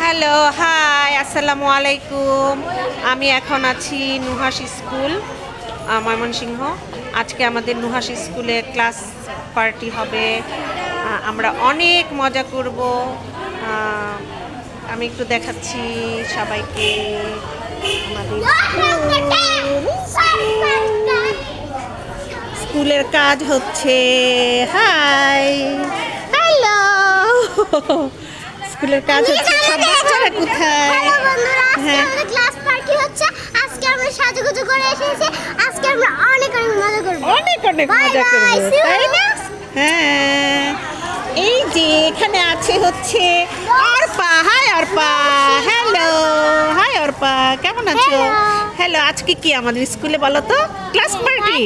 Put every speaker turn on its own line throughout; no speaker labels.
Hello, high, আসসালামু আলাইকুম। আমি এখন আছি নুহাস স্কুল, ময়মনসিংহ। আজকে আমাদের নুহাস স্কুলে ক্লাস পার্টি হবে। আমরা অনেক মজা করব। আমি একটু দেখাচ্ছি সবাইকে আমাদের স্কুলের কাজ হচ্ছে। Hi, hello. স্কুলের কাজ হচ্ছে। সব বাচ্চারা কোথায়?
হ্যাঁ, ক্লাস পার্টি হচ্ছে। আজকে আমরা সাজুগুজু করে এসেছি। আজকে আমরা অনেক অনেক মজা করব।
অনেক অনেক মজা করব, তাই না? হ্যাঁ, এই যে এখানে আছে হচ্ছে Arpa. Hi Arpa, hello. Hi Arpa, কেমন আছো? হ্যালো, আজকে কি আমাদের স্কুলে বলো তো? Class party.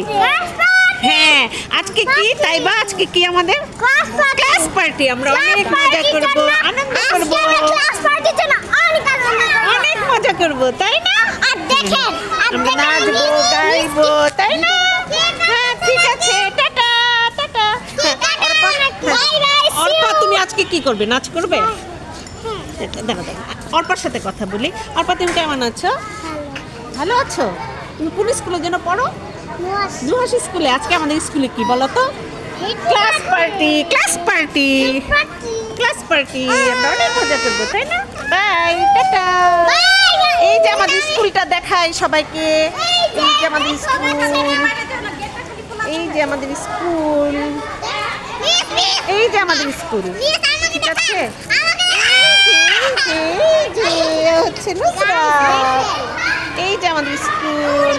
হ্যাঁ, আজকে কি তাইবা? আজকে কি আমাদের ক্লাস পার্টি। আমরা অনেক মজা করব, আনন্দ করব,
ক্লাস পার্টির জন্য
অনেক মজা করব, তাই না?
আর দেখেন,
আমরা নাচবো, গাইবো, তাই না? হ্যাঁ, ঠিক আছে, টাটা টাটা। অর্পা, তুমি আজকে কি করবে? নাচ করবে? দাঁড়া দাঁড়া, অর্পার সাথে কথা বলি। অর্পা, তুমি কেমন আছো? ভালো আছো? তুমি কোন স্কুলে যেন পড়ো? নুহাস স্কুলে। আজকে আমাদের স্কুলে কি বলো তো? Class party. Class party, class party. আমরা অনেক মজা করবো, তাই না? Bye, tata. এই যে আমাদের স্কুলটা দেখাই সবাইকে। এই যে আমাদের স্কুল, এই যে আমাদের স্কুল, এই যে আমাদের স্কুল। ঠিক আছে, এই যে হচ্ছে নুসরাত। এই যে আমাদের স্কুল।